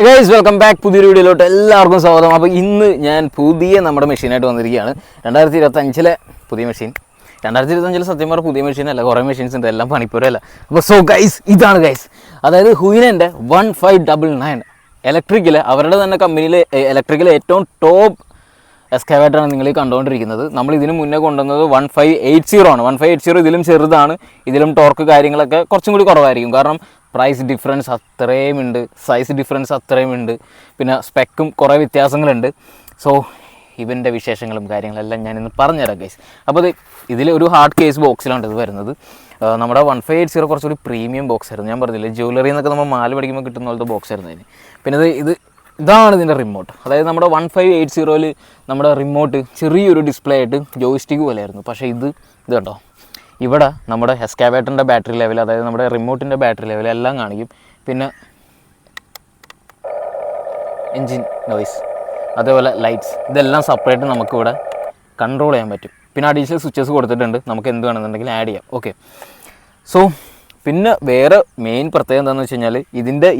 Guys welcome back പുതിയൊരു വീഡിയോയിലോട്ട് എല്ലാവർക്കും സ്വാഗതം. അപ്പോൾ ഇന്ന് ഞാൻ പുതിയ നമ്മുടെ മെഷീനായിട്ട് വന്നിരിക്കുകയാണ്. 2025 പുതിയ മെഷീൻ. 2025 സത്യം പറഞ്ഞ പുതിയ മെഷീനല്ല, കുറേ മെഷീൻസ് ഉണ്ട്, എല്ലാം പണിപ്പുരല്ല. അപ്പോൾ സോ ഗൈസ് ഇതാണ് ഗൈസ്, അതായത് ഹുയിനൻ്റെ 1599 ഇലക്ട്രിക്കൽ, അവരുടെ തന്നെ കമ്പനിയിൽ ഇലക്ട്രിക്കൽ ഏറ്റവും ടോപ്പ് എക്സ്കാവേറ്ററാണ് നിങ്ങൾ ഈ കണ്ടുകൊണ്ടിരിക്കുന്നത്. നമ്മൾ ഇതിന് മുന്നേ കൊണ്ടുവന്നത് 1580 ആണ്. 1580 ഇതിലും ചെറുതാണ്, ഇതിലും ടോർക്ക് കാര്യങ്ങളൊക്കെ കുറച്ചും കൂടി കുറവായിരിക്കും. കാരണം പ്രൈസ് ഡിഫറൻസ് അത്രയും ഉണ്ട്, സൈസ് ഡിഫറൻസ് അത്രയും ഉണ്ട്, പിന്നെ സ്പെക്കും കുറേ വ്യത്യാസങ്ങളുണ്ട്. സോ ഇവൻ്റെ വിശേഷങ്ങളും കാര്യങ്ങളെല്ലാം ഞാനിന്ന് പറഞ്ഞുതരാം ഗൈസ്. അപ്പോൾ ഇതിൽ ഒരു ഹാർഡ് കേസ് ബോക്സിലാണ് ഇത് വരുന്നത്. നമ്മുടെ 1580 കുറച്ചുകൂടി പ്രീമിയം ബോക്സ് ആയിരുന്നു. ഞാൻ പറഞ്ഞില്ലേ, ജ്വല്ലറി എന്നൊക്കെ നമ്മൾ മാല പഠിക്കുമ്പോൾ കിട്ടുന്ന പോലത്തെ ബോക്സ് ആയിരുന്നു അതിന്. പിന്നെ ഇതാണ് ഇതിൻ്റെ റിമോട്ട്. അതായത് നമ്മുടെ 1580 നമ്മുടെ റിമോട്ട് ചെറിയൊരു ഡിസ്പ്ലേ ആയിട്ട് ജോയിസ്റ്റിക്ക് പോലെയായിരുന്നു. പക്ഷേ ഇത് കണ്ടോ, ഇവിടെ നമ്മുടെ എക്സ്കാവേറ്ററിൻ്റെ ബാറ്ററി ലെവൽ, അതായത് നമ്മുടെ റിമോട്ടിൻ്റെ ബാറ്ററി ലെവൽ എല്ലാം കാണിക്കും. പിന്നെ എൻജിൻ നോയ്സ്, അതേപോലെ ലൈറ്റ്സ്, ഇതെല്ലാം സെപ്പറേറ്റ് നമുക്കിവിടെ കൺട്രോൾ ചെയ്യാൻ പറ്റും. പിന്നെ അഡീഷണൽ സ്വിച്ചസ് കൊടുത്തിട്ടുണ്ട്, നമുക്ക് എന്ത് വേണമെന്നുണ്ടെങ്കിൽ ആഡ് ചെയ്യാം. ഓക്കെ, സോ പിന്നെ വേറെ മെയിൻ പ്രത്യേകത എന്താണെന്ന് വെച്ച് കഴിഞ്ഞാൽ ഇതിൻ്റെ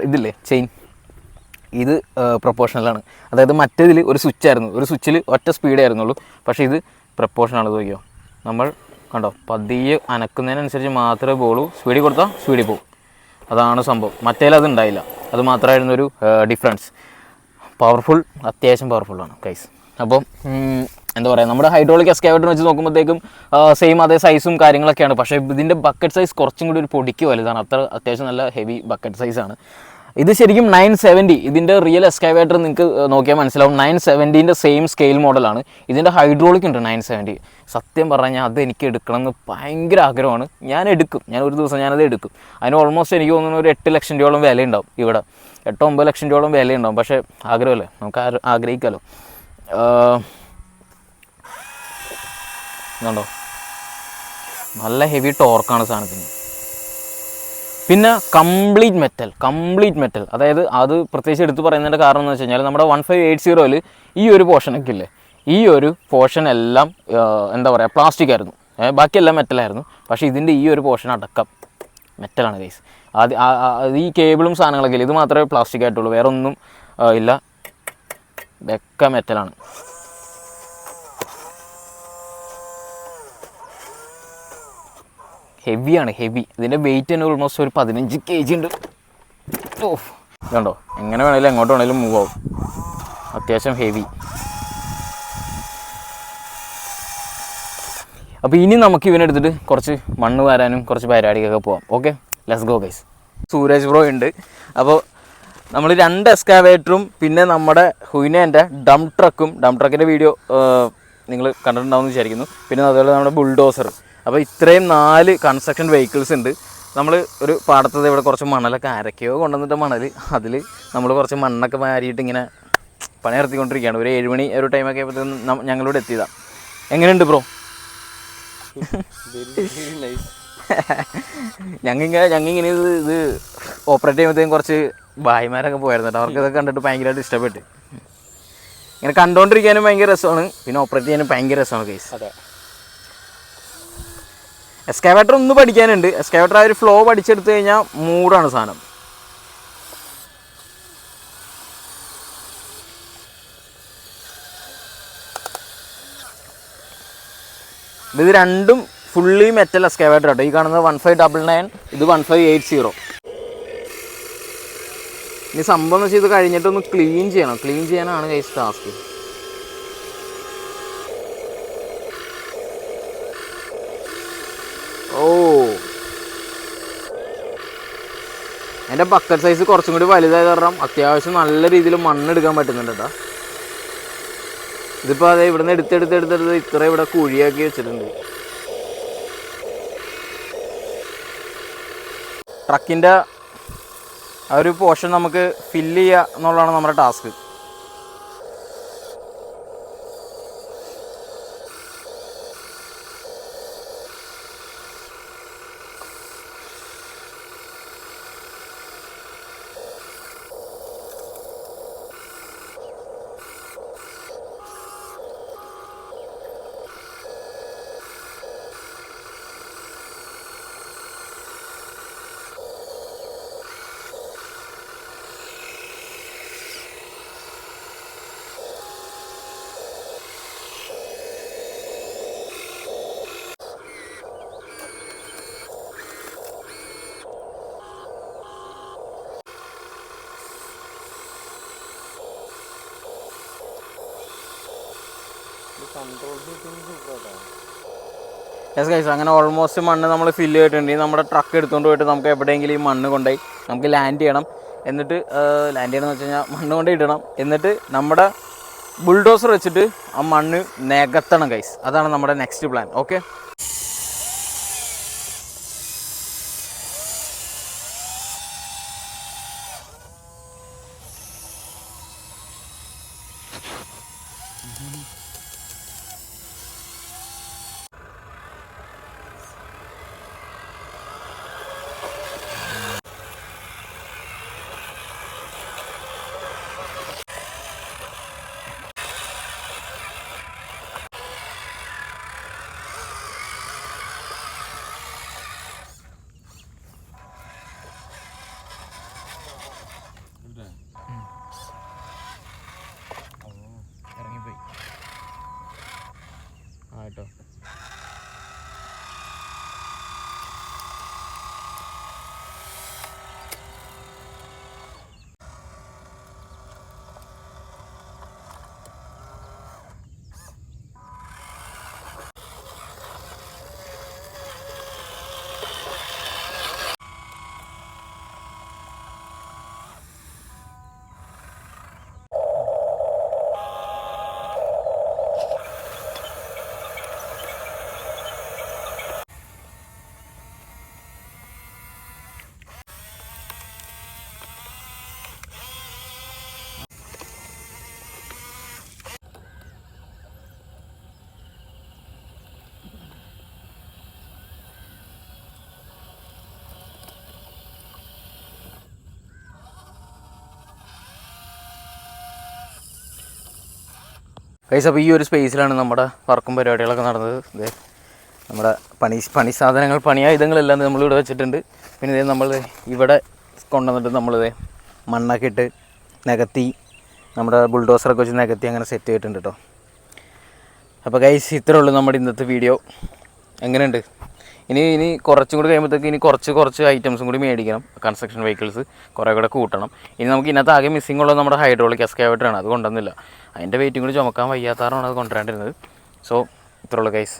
ഇതില്ലേ ചെയിൻ, ഇത് പ്രൊപ്പോർഷണലാണ്. അതായത് മറ്റേതിൽ ഒരു സ്വിച്ചായിരുന്നു, ഒരു സ്വിച്ചിൽ ഒറ്റ സ്പീഡേ ആയിരുന്നുള്ളൂ. പക്ഷേ ഇത് പ്രൊപ്പോർഷനാണ്. നോക്കിയോ, നമ്മൾ കണ്ടോ പതിയെ അനക്കുന്നതിനനുസരിച്ച് മാത്രമേ പോളൂ, സ്പീഡിൽ കൊടുത്താൽ സ്പീഡിൽ പോകും. അതാണ് സംഭവം. മറ്റേതിൽ അത് ഉണ്ടായില്ല, അത് മാത്രമായിരുന്നൊരു ഡിഫറൻസ്. പവർഫുൾ, അത്യാവശ്യം പവർഫുള്ളാണ് ഗൈസ്. അപ്പം എന്താ പറയുക, നമ്മുടെ ഹൈഡ്രോളിക് എക്സ്കാവേറ്റർ വെച്ച് നോക്കുമ്പോഴത്തേക്കും സെയിം അതേ സൈസും കാര്യങ്ങളൊക്കെയാണ്. പക്ഷേ ഇതിൻ്റെ ബക്കറ്റ് സൈസ് കുറച്ചും കൂടി ഒരു പൊടിക്ക് വലുതാണ്. അത്യാവശ്യം നല്ല ഹെവി ബക്കറ്റ് സൈസാണ്. ഇത് ശരിക്കും 970, ഇതിൻ്റെ റിയൽ എക്സ്കാവേറ്റർ നിങ്ങൾക്ക് നോക്കിയാൽ മനസ്സിലാവും. 970ൻ്റെ സെയിം സ്കെയിൽ മോഡലാണ്. ഇതിൻ്റെ ഹൈഡ്രോളിക് ഉണ്ട് 970. സത്യം പറഞ്ഞാൽ അത് എനിക്ക് എടുക്കണം എന്ന് ഭയങ്കര ആഗ്രഹമാണ്. ഞാൻ ഒരു ദിവസം ഞാനത് എടുക്കും. അതിന് ഓൾമോസ്റ്റ് എനിക്ക് തോന്നുന്നു ഒരു 8 ലക്ഷം രൂപയോളം വിലയുണ്ടാവും. ഇവിടെ 8-9 ലക്ഷം രൂപയോളം വിലയുണ്ടാവും. പക്ഷേ ആഗ്രഹമല്ലേ, നമുക്ക് ആഗ്രഹിക്കാമല്ലോ. ഇതുണ്ടോ, നല്ല ഹെവി ടോർക്കാണ് സാധനത്തിന്. പിന്നെ കംപ്ലീറ്റ് മെറ്റൽ, അതായത് അത് പ്രത്യേകിച്ച് എടുത്ത് പറയുന്നതിൻ്റെ കാരണം എന്ന് വെച്ച് കഴിഞ്ഞാൽ നമ്മുടെ 1580 ഈ ഒരു പോർഷനൊക്കെ ഇല്ലേ, ഈ ഒരു പോർഷൻ എല്ലാം എന്താ പറയുക പ്ലാസ്റ്റിക് ആയിരുന്നു, ബാക്കിയെല്ലാം മെറ്റലായിരുന്നു. പക്ഷേ ഇതിൻ്റെ ഈ ഒരു പോർഷൻ അടക്കം മെറ്റലാണ് ഗൈസ്. ഈ കേബിളും സാധനങ്ങളൊക്കെ ഇല്ല, ഇത് മാത്രമേ പ്ലാസ്റ്റിക് ആയിട്ടുള്ളൂ, വേറെ ഒന്നും ഇല്ല, ഇതൊക്കെ മെറ്റലാണ്. ഹെവിയാണ്, ഹെവി. ഇതിൻ്റെ വെയിറ്റ് തന്നെ ഓൾമോസ്റ്റ് ഒരു 15 kg ഉണ്ട്. ഓ ഇതുണ്ടോ, എങ്ങനെ വേണമെങ്കിലും എങ്ങോട്ട് വേണമെങ്കിലും മൂവ് ആവും. അത്യാവശ്യം ഹെവി. അപ്പോൾ ഇനി നമുക്ക് ഇവനെടുത്തിട്ട് കുറച്ച് മണ്ണ് വാരാനും കുറച്ച് പരിപാടിക്കൊക്കെ പോവാം. Okay, let's go guys. Sooraj bro ഉണ്ട്. അപ്പോൾ നമ്മൾ 2 എക്സ്കാവേറ്ററും പിന്നെ നമ്മുടെ ഹുയിനേൻ്റെ ഡംപ് ട്രക്കിൻ്റെ വീഡിയോ നിങ്ങൾ കണ്ടിട്ടുണ്ടാവുമെന്ന് വിചാരിക്കുന്നു. പിന്നെ അതുപോലെ നമ്മുടെ ബുൾഡോസർ. അപ്പോൾ ഇത്രയും 4 കൺസ്ട്രക്ഷൻ വെഹിക്കിൾസ് ഉണ്ട്. നമ്മൾ ഒരു പാടത്തത് ഇവിടെ കുറച്ച് മണലൊക്കെ അരക്കുകയോ കൊണ്ടുവന്നിട്ട് മണൽ, അതിൽ നമ്മൾ കുറച്ച് മണ്ണൊക്കെ മാരിയിട്ട് ഇങ്ങനെ പണി നടത്തിക്കൊണ്ടിരിക്കുകയാണ്. ഒരു 7 മണി ഒരു ടൈമൊക്കെ ആയപ്പോഴത്തേക്കും ഞങ്ങളിവിടെ എത്തിയതാണ്. എങ്ങനെയുണ്ട് ബ്രോ? ഞങ്ങിങ്ങനെ ഇത് ഓപ്പറേറ്റ് ചെയ്യുമ്പോഴത്തേക്കും കുറച്ച് ഭായിമാരൊക്കെ പോയിരുന്നു കേട്ടോ. അവർക്കിതൊക്കെ കണ്ടിട്ട് ഭയങ്കരമായിട്ട് ഇഷ്ടപ്പെട്ട്. ഇങ്ങനെ കണ്ടുകൊണ്ടിരിക്കാനും ഭയങ്കര രസമാണ്, പിന്നെ ഓപ്പറേറ്റ് ചെയ്യാനും ഭയങ്കര രസമാണ് കേസ്. അതെ, എക്സ്കാവേറ്റർ ഒന്ന് പഠിക്കാനുണ്ട്. എക്സ്കാവേറ്റർ ആ ഒരു ഫ്ലോ പഠിച്ചെടുത്ത് കഴിഞ്ഞാൽ മൂടാണ് സാധനം. ഇത് രണ്ടും ഫുള്ളി മെറ്റൽ എക്സ്കാവേറ്റർ കേട്ടോ. ഈ കാണുന്നത് 1599, ഇത് 1580. ഇനി സംഭവം എന്ന് വെച്ചാൽ ഇത് കഴിഞ്ഞിട്ടൊന്ന് ക്ലീൻ ചെയ്യാനാണ് ഗൈസ് ടാസ്ക്. ഓ, എൻ്റെ ബക്കറ്റ് സൈസ് കുറച്ചും കൂടി വലുതായത് കാരണം അത്യാവശ്യം നല്ല രീതിയിൽ മണ്ണെടുക്കാൻ പറ്റുന്നുണ്ട് കേട്ടോ. ഇതിപ്പോൾ അതെ ഇവിടുന്ന് എടുത്തെടുത്ത് ഇത്ര ഇവിടെ കുഴിയാക്കി വെച്ചിട്ടുണ്ട്. ട്രക്കിൻ്റെ ആ ഒരു പോർഷൻ നമുക്ക് ഫില്ല് ചെയ്യുക എന്നുള്ളതാണ് നമ്മുടെ ടാസ്ക്. യെസ് ഗൈസ്, അങ്ങനെ ഓൾമോസ്റ്റ് മണ്ണ് നമ്മൾ ഫില്ല് ചെയ്തിട്ടുണ്ട്. നമ്മുടെ ട്രക്ക് എടുത്തുകൊണ്ട് പോയിട്ട് നമുക്ക് എവിടെയെങ്കിലും ഈ മണ്ണ് കൊണ്ടുപോയി നമുക്ക് ലാൻഡ് ചെയ്യണം. എന്നിട്ട് ലാൻഡ് ചെയ്യണമെന്ന് വെച്ച് കഴിഞ്ഞാൽ മണ്ണ് കൊണ്ട് ഇടണം. എന്നിട്ട് നമ്മുടെ ബുൾഡോസർ വെച്ചിട്ട് ആ മണ്ണ് നികത്തണം ഗൈസ്. അതാണ് നമ്മുടെ നെക്സ്റ്റ് പ്ലാൻ. ഓക്കെ, ഇറങ്ങിപ്പോയി കേട്ടോ. ഗൈസ്, അപ്പോൾ ഈ ഒരു സ്പേസിലാണ് നമ്മുടെ വർക്കും പരിപാടികളൊക്കെ നടന്നത്. ഇത് നമ്മുടെ പണി സാധനങ്ങൾ, പണിയായുധങ്ങളെല്ലാം നമ്മളിവിടെ വെച്ചിട്ടുണ്ട്. പിന്നെ ഇതേ നമ്മൾ ഇവിടെ കൊണ്ടുവന്നിട്ട് നമ്മളിത് മണ്ണൊക്കെ ഇട്ട് നികത്തി നമ്മുടെ ബുൾഡോസറൊക്കെ വെച്ച് നികത്തി അങ്ങനെ സെറ്റ് ചെയ്തിട്ടുണ്ട് കേട്ടോ. അപ്പോൾ ഗൈസ്, ഇത്രേ ഉള്ളൂ നമ്മുടെ ഇന്നത്തെ വീഡിയോ. എങ്ങനെയുണ്ട്? ഇനി കുറച്ചും കൂടി കഴിയുമ്പോഴത്തേക്ക് ഇനി കുറച്ച് ഐറ്റംസും കൂടി മേടിക്കണം. കൺസ്ട്രക്ഷൻ വെഹിക്കിൾസ് കുറേ കൂടെ കൂട്ടണം. ഇനി നമുക്ക് ഇന്നത്തെ ആകെ മിസ്സിംഗ് ഉള്ളത് നമ്മുടെ ഹൈഡ്രോളിക് എക്സ്കവേറ്ററാണ്. അത് കൊണ്ടുവന്നില്ല. അതിൻ്റെ വെയിറ്റും കൂടി ചുമക്കാൻ വയ്യാത്തതാണ് അത് കൊണ്ടുവരേണ്ടിരുന്നത്. സോ ഇത്രേ ഉള്ളൂ ഗൈസ്.